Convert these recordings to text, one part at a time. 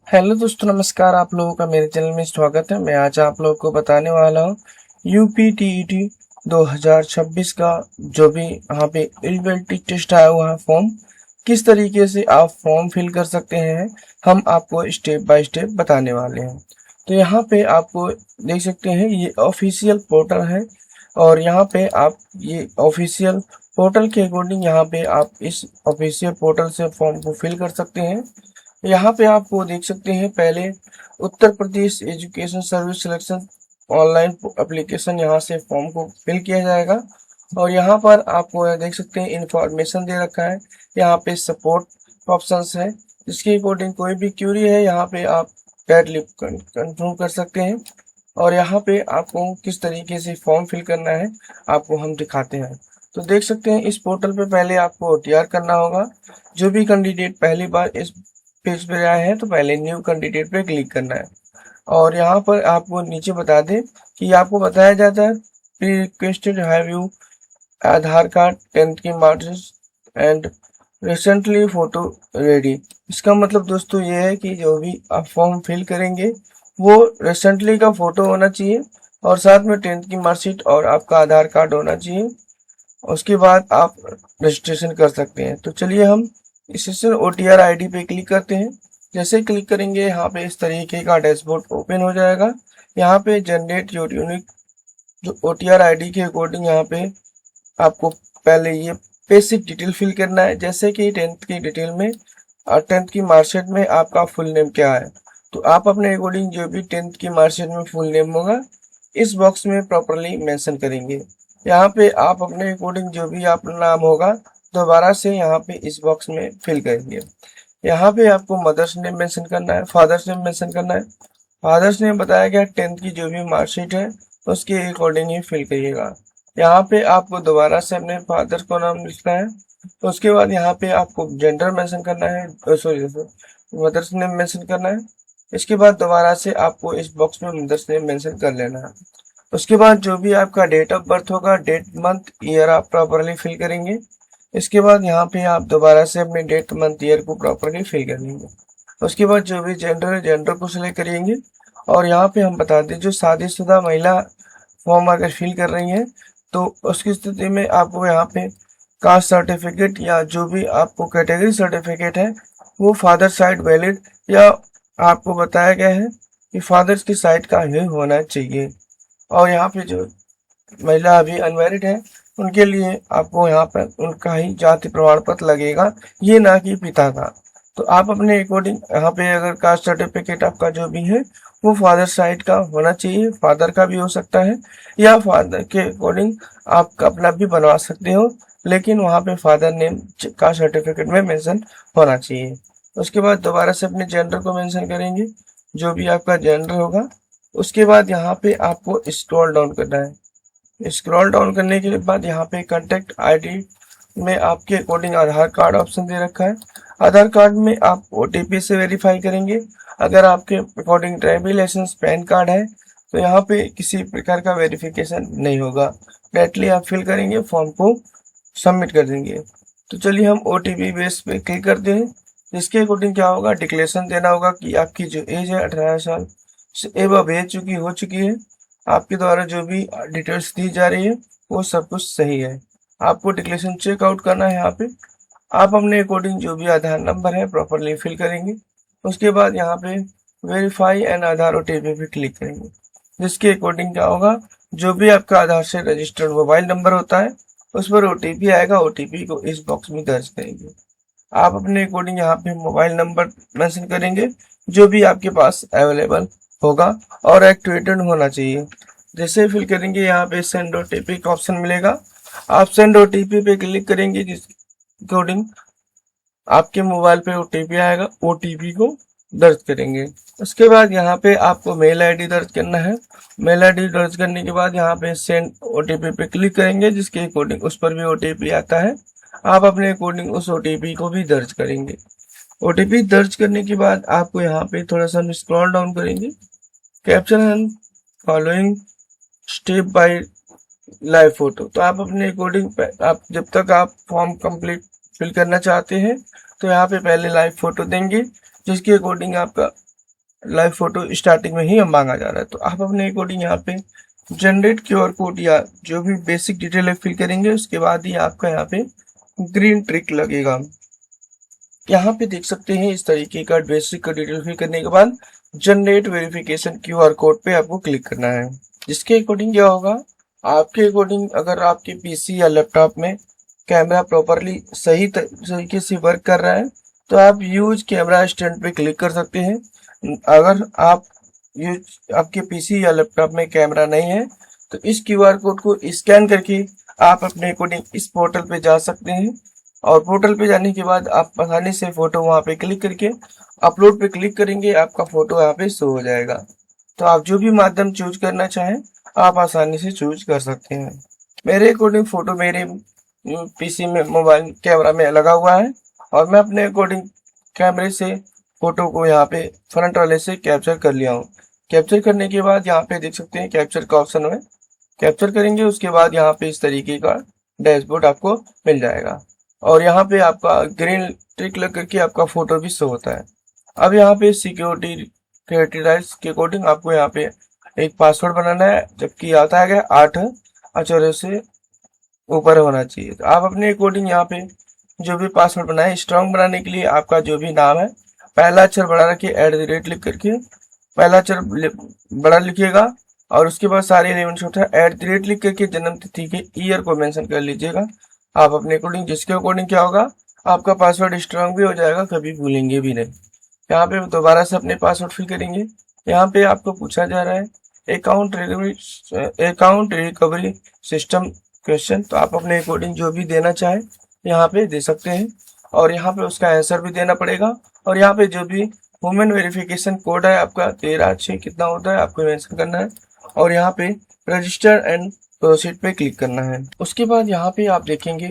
Hello दोस्तों, नमस्कार। आप लोगों का मेरे चैनल में स्वागत है। मैं आज आप लोगों को बताने वाला हूँ यूपीटीईटी 2026 का जो भी यहाँ पे एलिजिबिलिटी टेस्ट आया हुआ है फॉर्म, किस तरीके से आप फॉर्म फिल कर सकते हैं, हम आपको स्टेप बाय स्टेप बताने वाले हैं। तो यहाँ पे आपको देख सकते हैं ये ऑफिशियल पोर्टल है और यहाँ पे आप ये ऑफिशियल पोर्टल के अकॉर्डिंग यहाँ पे आप इस ऑफिशियल पोर्टल से फॉर्म को फिल कर सकते हैं। यहाँ पे आपको देख सकते हैं पहले Uttar Pradesh education service selection online application, यहाँ से फॉर्म को फिल किया जाएगा और यहाँ पर आपको देख सकते हैं इंफॉर्मेशन दे रखा है। यहाँ पे सपोर्ट ऑप्शंस है, जिसके अकॉर्डिंग कोई भी क्यूरी है यहाँ पे आप डायरेक्टली कंफर्म कर सकते हैं। और यहाँ पे आपको किस तरीके से फॉर्म फिल करना है आपको हम दिखाते हैं। तो देख सकते हैं इस पोर्टल पे पहले आपको ओटीआर करना होगा। जो भी कैंडिडेट पहली बार इस पेज पे आए हैं तो पहले न्यू कैंडिडेट पे क्लिक करना है और यहाँ पर आपको नीचे बता दें कि आपको बताया जाता है pre requested have you Aadhaar card 10th की marksheet and recently photo ready. इसका मतलब दोस्तों ये है कि जो भी आप फॉर्म फिल करेंगे वो रिसेंटली का फोटो होना चाहिए और साथ में 10th की मार्कशीट और आपका आधार कार्ड होना चाहिए। उसके बाद आप रजिस्ट्रेशन कर सकते हैं। तो चलिए हम इस सेशन ओटीआर आईडी पे क्लिक करते हैं। जैसे क्लिक करेंगे यहाँ पे इस तरीके का डैशबोर्ड ओपन हो जाएगा। यहाँ पे जनरेट योर यूनिक जो ओटीआर आईडी के अकॉर्डिंग यहाँ पे आपको पहले ये बेसिक डिटेल फिल करना है, जैसे कि 10th की डिटेल में और 10th की मार्कशीट में आपका फुल नेम क्या है। तो आप अपने अकॉर्डिंग जो भी 10th की मार्कशीट में फुल नेम होगा इस बॉक्स में प्रॉपरली मेंशन करेंगे। यहाँ पे आप अपने अकॉर्डिंग जो भी आपका नाम होगा दोबारा से यहाँ पे इस बॉक्स में फिल करेंगे। यहाँ पे आपको मदर्स नेम मेंशन करना है, फादर्स नेम मेंशन करना है। फादर्स नेम बताया गया 10th की जो भी मार्कशीट है उसके अकॉर्डिंग ही फिल करिएगा। यहाँ पे आपको दोबारा से अपने फादर को नाम लिखना है। तो उसके बाद यहाँ पे आपको जेंडर मेंशन करना है, मदर्स नेम मेंशन करना है। इसके बाद दोबारा से आपको इस बॉक्स में मदर्स नेम मेंशन कर लेना है। उसके बाद जो भी आपका डेट ऑफ बर्थ होगा, डेट मंथ ईयर आप प्रॉपरली फिल करेंगे। इसके बाद यहाँ पे आप दोबारा से अपने डेट मंथ ईयर को प्रॉपरली फिल कर लेंगे। उसके बाद जो भी जेंडर है जेंडर को सिलेक्ट करेंगे और यहाँ पे हम बता दें जो शादीशुदा महिला फॉर्म अगर फिल कर रही है तो उसकी स्थिति में आपको यहाँ पे कास्ट सर्टिफिकेट या जो भी आपको कैटेगरी सर्टिफिकेट है वो फादर साइड वैलिड या आपको बताया गया है कि फादर्स की साइड का ही होना चाहिए। और यहाँ पे जो महिला अभी अनमैरिड है उनके लिए आपको यहाँ पर उनका ही जाति प्रमाण पत्र लगेगा, ये ना कि पिता का। तो आप अपने अकॉर्डिंग यहाँ पे अगर कास्ट सर्टिफिकेट आपका जो भी है वो फादर साइड का होना चाहिए, फादर का भी हो सकता है या फादर के अकॉर्डिंग आप अपना भी बनवा सकते हो, लेकिन वहाँ पे फादर नेम का सर्टिफिकेट में मेंशन होना चाहिए। उसके बाद दोबारा से अपने जेंडर को मेंशन करेंगे, जो भी आपका जेंडर होगा। उसके बाद यहाँ पे आपको स्क्रॉल डाउन करना है। स्क्रॉल डाउन करने के बाद यहाँ पे कॉन्टेक्ट आईडी में आपके अकॉर्डिंग आधार कार्ड ऑप्शन दे रखा है। आधार कार्ड में आप ओटीपी से वेरीफाई करेंगे। अगर आपके according driving licence PAN card है तो यहाँ पे किसी प्रकार का वेरिफिकेशन नहीं होगा, डायरेक्टली आप फिल करेंगे, फॉर्म को सबमिट कर देंगे। तो चलिए हम ओटीपी बेस पे क्लिक करते हैं। जिसके अकॉर्डिंग क्या होगा, डिक्लेरेशन देना होगा कि आपकी जो एज है 18 साल से एबव हो चुकी है। आपके द्वारा जो भी डिटेल्स दी जा रही है वो सब कुछ सही है। आपको डिक्लेरेशन चेकआउट करना है। यहाँ पे आप अपने अकॉर्डिंग जो भी आधार नंबर है प्रॉपरली फिल करेंगे। उसके बाद यहाँ पे वेरीफाई एंड आधार ओटीपी पे क्लिक करेंगे। जिसके अकॉर्डिंग क्या होगा, जो भी आपका आधार से रजिस्टर्ड मोबाइल नंबर होता है उस पर ओटीपी आएगा, ओटीपी को इस बॉक्स में दर्ज करेंगे। आप अपने अकॉर्डिंग यहाँ पे मोबाइल नंबर मेंशन करेंगे जो भी आपके पास अवेलेबल होगा और एक्टिवेटेड होना चाहिए। जैसे फिल करेंगे यहाँ पे सेंड ओटीपी का ऑप्शन मिलेगा, आप सेंड ओटीपी पे क्लिक करेंगे। जिस अकॉर्डिंग आपके मोबाइल पे ओटीपी आएगा, ओटीपी को दर्ज करेंगे। उसके बाद यहाँ पे आपको मेल आईडी दर्ज करना है। मेल आईडी दर्ज करने के बाद यहाँ पे सेंड ओटीपी पे क्लिक करेंगे, जिसके अकॉर्डिंग उस पर भी ओटीपी आता है। आप अपने अकॉर्डिंग उस ओटीपी को भी दर्ज करेंगे। ओटीपी दर्ज करने के बाद आपको यहाँ पे थोड़ा सा स्क्रॉल डाउन करेंगे। Caption and following step by live photo. तो आप अपने अकॉर्डिंग आप जब तक आप फॉर्म कंप्लीट फिल करना चाहते हैं तो यहाँ पे पहले लाइव फोटो देंगे, जिसके अकॉर्डिंग आपका लाइव फोटो स्टार्टिंग में ही मांगा जा रहा है। तो आप अपने अकॉर्डिंग यहाँ पे जनरेट क्यूआर कोड या जो भी बेसिक डिटेल है फिल करेंगे, उसके बाद ही आपका यहाँ पे ग्रीन टिक लगेगा। यहाँ पे देख सकते हैं इस तरीके का बेसिक का डिटेल फिल करने के बाद जनरेट वेरिफिकेशन क्यूआर कोड पे आपको क्लिक करना है। जिसके अकॉर्डिंग क्या होगा, आपके अकॉर्डिंग अगर आपके पीसी या लैपटॉप में कैमरा प्रॉपरली सही तरीके से वर्क कर रहा है तो आप यूज कैमरा स्टैंड पे क्लिक कर सकते हैं। अगर आप यूज आपके पीसी या लैपटॉप में कैमरा नहीं है तो इस क्यूआर कोड को स्कैन करके आप अपने अकॉर्डिंग इस पोर्टल पे जा सकते हैं, और पोर्टल पे जाने के बाद आप आसानी से फोटो वहां पे क्लिक करके अपलोड पे क्लिक करेंगे, आपका फोटो यहाँ पे शो हो जाएगा। तो आप जो भी माध्यम चूज करना चाहें आप आसानी से चूज कर सकते हैं। मेरे अकॉर्डिंग फोटो मेरे पीसी में मोबाइल कैमरा में लगा हुआ है और मैं अपने अकॉर्डिंग कैमरे से फोटो को यहाँ पे फ्रंट वाले से कैप्चर कर लिया हूँ। कैप्चर करने के बाद यहाँ पे देख सकते हैं कैप्चर का ऑप्शन है, कैप्चर करेंगे उसके बाद यहाँ पे इस तरीके का डैशबोर्ड आपको मिल जाएगा और यहाँ पे आपका ग्रीन टिक लग करके आपका फोटो भी शो होता है। अब यहाँ पे सिक्योरिटी क्राइटेरिया के अकॉर्डिंग आपको यहाँ पे एक पासवर्ड बनाना है, जबकि आता है 8 अक्षरों से ऊपर होना चाहिए। तो आप अपने अकॉर्डिंग यहाँ पे जो भी पासवर्ड बनाए, स्ट्रॉन्ग बनाने के लिए आपका जो भी नाम है पहला अक्षर बड़ा रखिए, @ लिख करके पहला अक्षर बड़ा लिखिएगा और उसके बाद सारे एलिमेंट्स होता है @ लिख करके जन्म तिथि के ईयर को मेंशन कर लीजिएगा आप अपने अकॉर्डिंग। जिसके अकॉर्डिंग क्या होगा, आपका पासवर्ड स्ट्रांग भी हो जाएगा, कभी भूलेंगे भी नहीं। यहाँ पे दोबारा से अपने पासवर्ड फिल करेंगे। यहाँ पे आपको पूछा जा रहा है अकाउंट रिकवरी सिस्टम क्वेश्चन, तो आप अपने अकॉर्डिंग जो भी देना चाहे यहाँ पे दे सकते हैं और यहाँ पे उसका आंसर भी देना पड़ेगा। और यहाँ पे जो भी ह्यूमन वेरिफिकेशन कोड है आपका 13/6 कितना होता है आपको मेंशन करना है और यहाँ पे रजिस्टर एंड प्रोसीड पे क्लिक करना है। उसके बाद यहाँ पे आप देखेंगे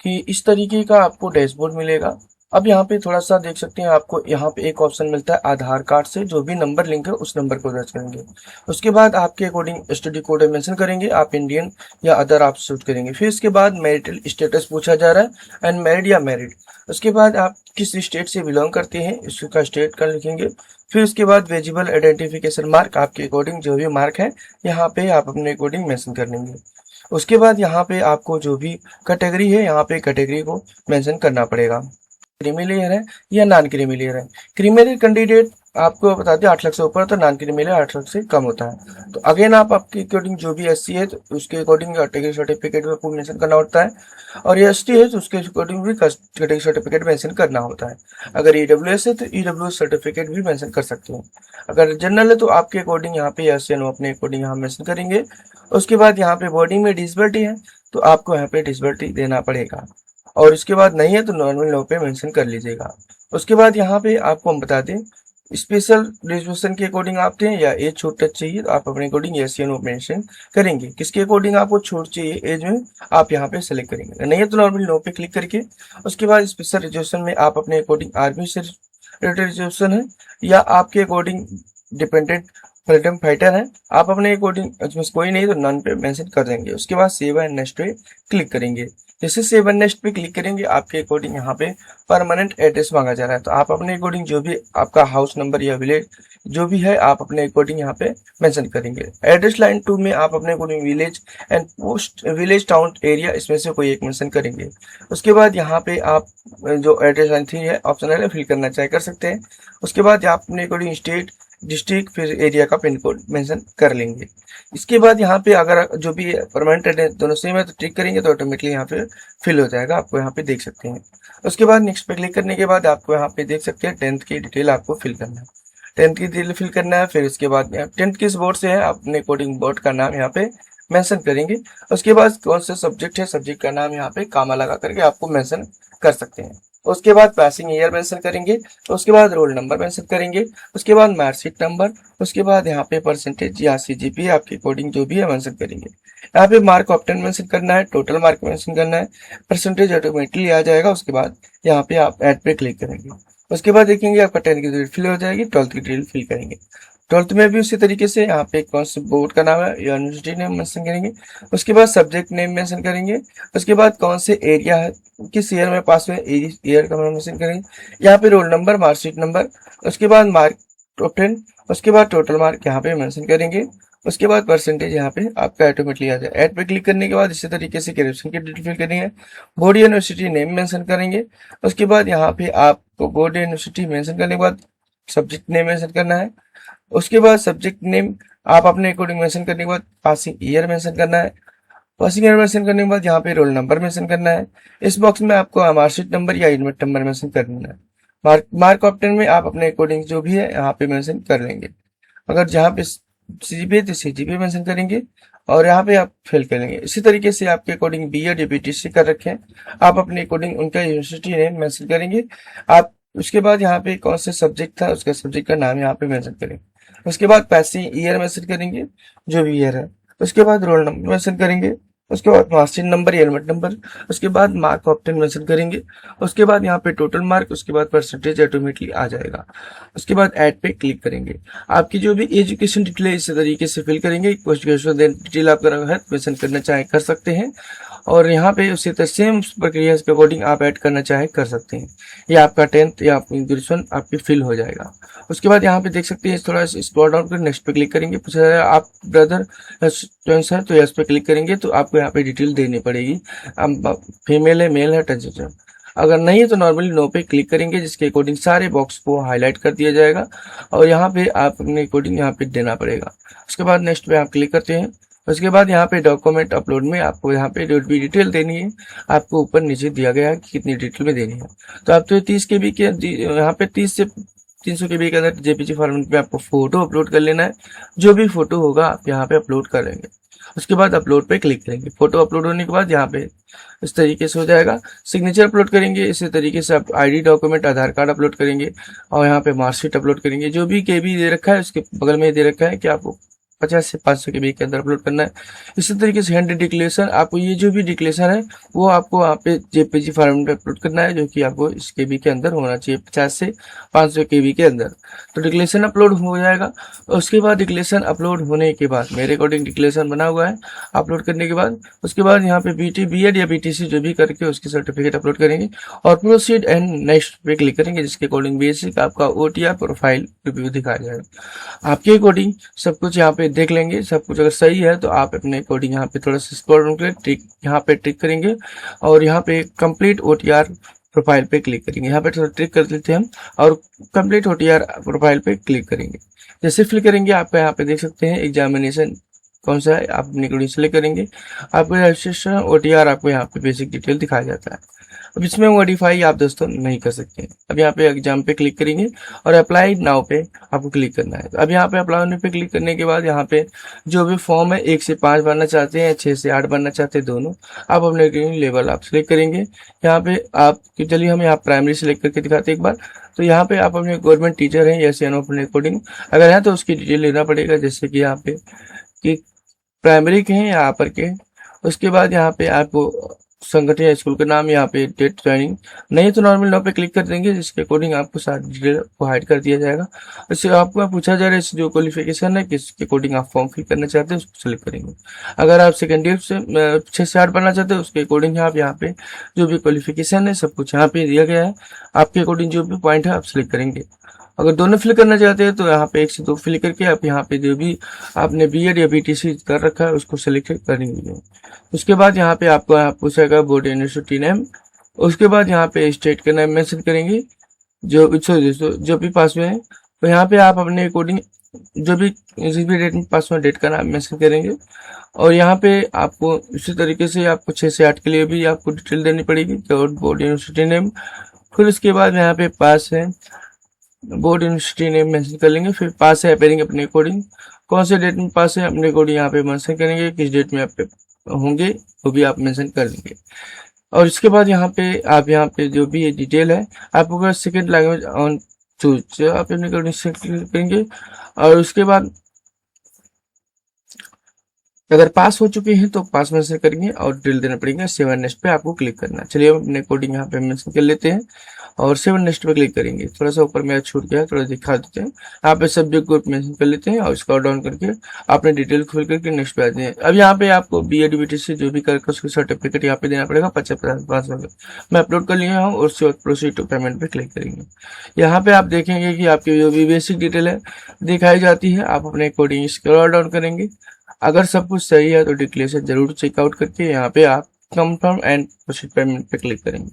कि इस तरीके का आपको डैशबोर्ड मिलेगा। अब यहाँ पे थोड़ा सा देख सकते हैं, आपको यहाँ पे एक ऑप्शन मिलता है आधार कार्ड से जो भी नंबर लिंक है उस नंबर को दर्ज करेंगे। उसके बाद आपके अकॉर्डिंग एसटीडी कोड मेंशन करेंगे, आप इंडियन या अदर आप चूज करेंगे। फिर इसके बाद मैरिटल स्टेटस पूछा जा रहा है, अनमैरिड या मैरिड। उसके बाद आप किस स्टेट से बिलोंग करते हैं इसका स्टेट का लिखेंगे। फिर उसके बाद विजिबल आइडेंटिफिकेशन मार्क, आपके अकॉर्डिंग जो भी मार्क है यहाँ पे आप अपने अकॉर्डिंग मेंशन कर लेंगे। उसके बाद यहाँ पे आपको जो भी कैटेगरी है यहाँ पे कैटेगरी को मेंशन करना पड़ेगा, क्रीमी लेयर है या नॉन क्रीमी लेयर है। क्रीमी लेयर कैंडिडेट आपको बता दें 8 लाख से ऊपर, तो नॉन क्रीमी लेयर 8 लाख से कम होता है। तो अगेन आप आपके अकॉर्डिंग जो भी एससी है तो उसके अकॉर्डिंग कैटेगरी सर्टिफिकेट में आपको मेंशन करना होता है, और ये एसटी है तो उसके अकॉर्डिंग भी कैटेगरी सर्टिफिकेट मेंशन करना होता है। अगर ईडब्ल्यूएस है तो ईडब्ल्यूएस सर्टिफिकेट भी मेंशन कर सकते हैं। अगर जनरल है तो आपके अकॉर्डिंग यहाँ पे एस एन अपने अकॉर्डिंग यहाँ मेंशन करेंगे। उसके बाद यहाँ पे बॉडी में डिसेबिलिटी है तो आपको यहाँ पे डिसेबिलिटी देना पड़ेगा, और इसके बाद नहीं है तो नॉर्मल लो पे मेंशन कर लीजिएगा। उसके बाद यहाँ पे आपको हम बता दें स्पेशल रिजर्वेशन के अकॉर्डिंग आप दें या एज छूट टच चाहिए तो आप अपने अकॉर्डिंग यस या नो मेंशन करेंगे। किसके अकॉर्डिंग आपको छूट चाहिए एज में आप यहाँ पे सेलेक्ट करेंगे, नहीं है तो नॉर्मल नो पे क्लिक करके उसके बाद स्पेशल रिजर्वेशन में आप अपने अकॉर्डिंग आर्मी से रिलेटेड रिजर्वेशन है या आपके अकॉर्डिंग डिपेंडेंट फ्रीडम फाइटर है, आप अपने अकॉर्डिंग इसमें कोई नहीं तो नन पे मेंशन कर देंगे। उसके बाद सेव एंड नेक्स्ट पे क्लिक करेंगे। जैसे सेव एंड नेक्स्ट पे क्लिक करेंगे आपके अकॉर्डिंग यहाँ पे परमानेंट एड्रेस मांगा जा रहा है, तो आप अपने अकॉर्डिंग जो भी आपका हाउस नंबर या विलेज जो भी है आप अपने अकॉर्डिंग यहाँ पे मेंशन करेंगे। एड्रेस लाइन 2 में आप अपने according village and post village town area इसमें से कोई एक मेंशन करेंगे। उसके बाद यहाँ पे आप जो एड्रेस लाइन 3 है ऑप्शनल है, फिल करना चाहे कर सकते हैं। उसके बाद आप अपने अकॉर्डिंग स्टेट डिस्ट्रिक्ट फिर एरिया का पिन कोड मेंशन कर लेंगे। इसके बाद यहाँ पे अगर जो भी परमानेंट एड्रेस दोनों सेम है तो टिक करेंगे तो ऑटोमेटिकली यहाँ पे फिल हो जाएगा, आपको यहाँ पे देख सकते हैं। उसके बाद नेक्स्ट पे क्लिक करने के बाद आपको यहाँ पे देख सकते हैं 10th की डिटेल आपको फिल करना है, 10th की डिटेल फिल करना है। फिर इसके बाद 10th किस बोर्ड से है अपने कोडिंग बोर्ड का नाम यहाँ पे मेंशन करेंगे। उसके बाद कौन सा सब्जेक्ट है सब्जेक्ट का नाम यहाँ पे कामा लगा करके आपको मेंशन कर सकते हैं। उसके बाद पासिंग ईयर मेंशन करेंगे, उसके बाद रोल नंबर मेंशन करेंगे, उसके बाद मार्कशीट नंबर, उसके बाद यहाँ पे परसेंटेज या सीजीपीए आपके कोडिंग जो भी है मेंशन करेंगे। यहाँ पे मार्क ऑप्टेन मेंशन करना है, टोटल मार्क मेंशन करना है, परसेंटेज ऑटोमेटिकली आ जाएगा। उसके बाद यहाँ पे आप ऐड पे क्लिक करेंगे। उसके बाद देखेंगे आपका 10 की डिटेल फिल हो जाएगी, 12th की डिटेल फिल करेंगे। 12th में भी उसी तरीके से यहाँ पे कौन से बोर्ड का नाम है यूनिवर्सिटी नेम मेंशन करेंगे। उसके बाद सब्जेक्ट नेम मेंशन करेंगे। उसके बाद कौन से एरिया है किस ईयर में पास हुए ईयर का मेंशन करेंगे। यहाँ पे रोल नंबर मार्कशीट नंबर, उसके बाद मार्क ऑप्टेन, उसके बाद टोटल मार्क यहाँ पे मेंशन करेंगे, उसके बाद परसेंटेज यहाँ पे आपका ऑटोमेटिकली आ जाए। ऐड पे क्लिक करने के बाद इसी तरीके से कैप्शन की डिटेल फिल करनी है, बोर्ड यूनिवर्सिटी नेम मेंशन करेंगे, उसके बाद यहाँ पे आपको बोर्ड यूनिवर्सिटी मेंशन करने के बाद सब्जेक्ट नेम मेंशन करना है, उसके बाद सब्जेक्ट नेम आप अपने अकॉर्डिंग मेंशन करने के बाद पासिंग ईयर मेंशन करना है, पासिंग ईयर मेंशन करने के बाद यहाँ पे रोल नंबर मेंशन करना है। इस बॉक्स में आपको मार्कशीट नंबर या एडमिट नंबर मेंशन करना है। मार्क ऑप्टेन में आप अपने अकॉर्डिंग जो भी है यहाँ पे मेंशन कर लेंगे। अगर जहाँ पे सीजीपीए तो सीजीपीए मेंशन करेंगे और यहाँ पे आप फिल करेंगे। इसी तरीके से आपके अकॉर्डिंग बीएड या बीटीसी कर रखे हैं, आप अपने अकॉर्डिंग उनका यूनिवर्सिटी नेम मेंशन करेंगे। आप उसके बाद यहाँ पे कौन से सब्जेक्ट था उसका सब्जेक्ट का नाम यहाँ पे मेंशन करेंगे। उसके बाद पासिंग ईयर मेंशन करेंगे जो भी ईयर है, उसके बाद रोल नंबर मेंशन करेंगे, उसके बाद मार्कशीट नंबर या एडमिट नंबर, उसके बाद मार्क ऑप्टेन मेंशन करेंगे, उसके बाद यहाँ पे टोटल मार्क, उसके बाद परसेंटेज ऑटोमेटिकली आ जाएगा। उसके बाद ऐड पे क्लिक करेंगे। आपकी जो भी एजुकेशन डिटेल है इसी तरीके से फिल करेंगे। पोस्ट ग्रेजुएशन डिटेल आपका है मेंशन करना चाहे कर सकते हैं, और यहाँ पे उसी तरह सेम प्रक्रिया के अकॉर्डिंग आप ऐड करना चाहे कर सकते हैं। ये आपका 10th या ग्रेजुएशन आपकी फिल हो जाएगा। उसके बाद यहाँ पे देख सकते हैं थोड़ा स्क्रॉल डाउन कर नेक्स्ट पे क्लिक करेंगे। पूछा जाएगा आप ब्रदर ट्विंस है तो यस पे क्लिक करेंगे, तो आपको यहाँ पे डिटेल देनी पड़ेगी, फीमेल है मेल है ट्रांसजेंडर। अगर नहीं है तो नॉर्मली नो पे क्लिक करेंगे, जिसके अकॉर्डिंग सारे बॉक्स को हाईलाइट कर दिया जाएगा और यहाँ पे आप अपने अकॉर्डिंग यहाँ पे देना पड़ेगा। उसके बाद नेक्स्ट पे आप क्लिक करते हैं। उसके बाद यहाँ पे डॉक्यूमेंट अपलोड में आपको यहाँ पे जो भी डिटेल देनी है आपको ऊपर नीचे दिया गया है कि कितनी डिटेल में देनी है। तो आप तो 30 KB के यहाँ पे 30 से 300 KB के अंदर जेपीजी फॉर्मेट में आपको फोटो अपलोड कर लेना है। जो भी फोटो होगा आप यहाँ पे अपलोड करेंगे। उसके बाद अपलोड पे क्लिक करेंगे। फोटो अपलोड होने के बाद यहाँ पे इस तरीके से हो जाएगा। सिग्नेचर अपलोड करेंगे, इसी तरीके से आप आईडी डॉक्यूमेंट आधार कार्ड अपलोड करेंगे और यहाँ पे मार्कशीट अपलोड करेंगे। जो भी KB दे रखा है उसके बगल में दे रखा है कि आपको 50 से 500 KB के अंदर अपलोड करना है। इसी तरीके से हैंड डिक्लेरेशन, आपको ये जो भी डिक्लेरेशन है वो आपको वहाँ पे जेपीजी फॉर्मेट में अपलोड करना है, जो कि आपको इस KB के अंदर होना चाहिए 50 से 500 KB के अंदर। तो डिक्लेरेशन अपलोड हो जाएगा। उसके बाद डिक्लेरेशन अपलोड होने के बाद मेरे अकॉर्डिंग डिक्लेरेशन बना हुआ है, अपलोड करने के बाद उसके बाद यहाँ पे BEd या BTC जो भी करके उसकी सर्टिफिकेट अपलोड करेंगे और प्रोसीड एंड नेक्स्ट पे क्लिक करेंगे, जिसके अकॉर्डिंग बेसिक आपका OTR प्रोफाइल रिव्यू दिखाया जाएगा। आपके अकॉर्डिंग सब कुछ यहाँ पे देख लेंगे। सब कुछ अगर सही है तो आप अपने अकॉर्डिंग यहाँ पे थोड़ा सा स्क्रॉल डाउन करके टिक यहाँ पे टिक करेंगे और यहाँ पे कंप्लीट OTR प्रोफाइल पे क्लिक करेंगे। यहाँ पे थोड़ा ट्रिक कर लेते हैं हम और कंप्लीट OTR प्रोफाइल पे क्लिक करेंगे। जैसे फिल करेंगे आपका यहाँ पे देख सकते हैं एग्जामिनेशन कौन सा है, आप अपने अकॉर्डिंग सेलेक्ट करेंगे। आपको रजिस्ट्रेशन OTR आपको यहाँ पे बेसिक डिटेल दिखाया जाता है। अब इसमें मॉडिफाई आप दोस्तों नहीं कर सकते। अब यहाँ पे एग्जाम पे क्लिक करेंगे और अप्लाई नाउ पे आपको क्लिक करना है। अब यहाँ पे अप्लाई पे क्लिक करने के बाद यहाँ पे जो भी फॉर्म है 1 से 5 भरना चाहते हैं, 6 से 8 भरना चाहते हैं, दोनों आप अपने लेवल आप सिलेक्ट करेंगे। यहाँ पे आप चलिए हम यहाँ प्राइमरी सिलेक्ट करके दिखाते हैं एक बार। तो यहाँ पे आप अपने गवर्नमेंट टीचर हैं या नो अपने अकॉर्डिंग अगर है तो उसकी डिटेल लेना पड़ेगा, जैसे कि यहाँ पे कि प्राइमरी के हैं या अपर के। उसके बाद यहाँ पे आपको संगठन या स्कूल का नाम, यहाँ पे डेट ज्वाइनिंग, नहीं तो नॉर्मल नाउ पे क्लिक कर देंगे, जिसके अकॉर्डिंग आपको सारी डिटेल को हाइड कर दिया जाएगा। उससे आपको पूछा जा रहा है जो क्वालिफिकेशन है किसके अकॉर्डिंग आप फॉर्म फिल करना चाहते हैं उसको सिलेक्ट करेंगे। अगर आप सेकेंड ईयर से 6 से 8 बनना चाहते हैं उसके अकॉर्डिंग आप यहाँ पे जो भी क्वालिफिकेशन है सब कुछ यहाँ पे दिया गया है। आपके अकॉर्डिंग जो भी पॉइंट है आप सिलेक्ट करेंगे। अगर दोनों फिल करना चाहते हैं तो यहाँ पे 1 से 2 फिल करके आप यहाँ पे जो भी आपने BEd या BTC कर रखा है उसको सिलेक्ट करेंगे। उसके बाद यहाँ पे आपको पूछेगा बोर्ड यूनिवर्सिटी नेम, उसके बाद यहाँ पे स्टेट का नेम मेंशन करेंगे जो भी पास हुए हैं। तो यहाँ पे आप अपने अकॉर्डिंग जो भी डेट में पास हुआ डेट का नाम मेंशन करेंगे और यहाँ पे आपको इसी तरीके से आपको 6 से 8 के लिए भी आपको डिटेल देनी पड़ेगी बोर्ड यूनिवर्सिटी नेम। फिर उसके बाद यहाँ पे पास है बोर्ड यूनिवर्सिटी नेम मेंशन कर लेंगे। फिर पास है अपेयरिंग अपने अकॉर्डिंग कौन से डेट में पास है अपने अकॉर्डिंग यहाँ पे मेंशन करेंगे, किस डेट में आप होंगे वो भी आप मेंशन कर देंगे। और इसके बाद यहाँ पे जो भी ये डिटेल है आपको सेकंड लैंग्वेज ऑन चूज आप अपने अकॉर्डिंग करेंगे। और उसके बाद अगर पास हो चुके हैं तो पास मेंशन करेंगे और डिटेल देना पड़ेगा। 7 नेक्स्ट पे आपको क्लिक करना है। चलिए हम अपने कोडिंग यहाँ पे मेंशन कर लेते हैं और 7 नेक्स्ट पे क्लिक करेंगे। थोड़ा सा ऊपर मेरा छूट गया, थोड़ा दिखा देते हैं। यहाँ पे सब्जेक्ट ग्रुप मेंशन कर लेते हैं और इसका डाउन करके आपने डिटेल खोल करके नेक्स्ट पे आते हैं। अब यहाँ पे आपको BEd BTC जो भी करके उसका सर्टिफिकेट यहाँ पे देना पड़ेगा 50-50। मैं अपलोड कर लिया हूँ और उसके बाद प्रोसीड टू पेमेंट पे क्लिक करेंगे। यहाँ पे आप देखेंगे कि आपकी जो भी बेसिक डिटेल है दिखाई जाती है। आप अपने कोडिंग स्क्रॉल डाउन करेंगे। अगर सब कुछ सही है तो डिक्लेरेशन जरूर चेकआउट करके यहाँ पे आप कंफर्म एंड प्रोसीड पेमेंट पे क्लिक करेंगे।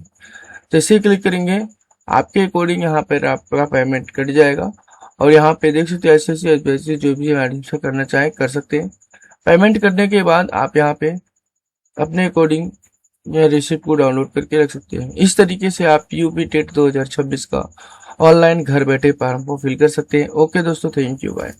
जैसे ही क्लिक करेंगे आपके अकॉर्डिंग यहाँ पर आपका पेमेंट कट जाएगा और यहाँ पे देख सकते हैं ऐसे जो भी एडमिशन करना चाहें कर सकते हैं। पेमेंट करने के बाद आप यहाँ पे अपने अकॉर्डिंग यह रिसिप्ट को डाउनलोड करके रख सकते हैं। इस तरीके से आप यूपी टेट 2026 का ऑनलाइन घर बैठे फॉर्म को फिल कर सकते हैं। ओके दोस्तों, थैंक यू, बाय।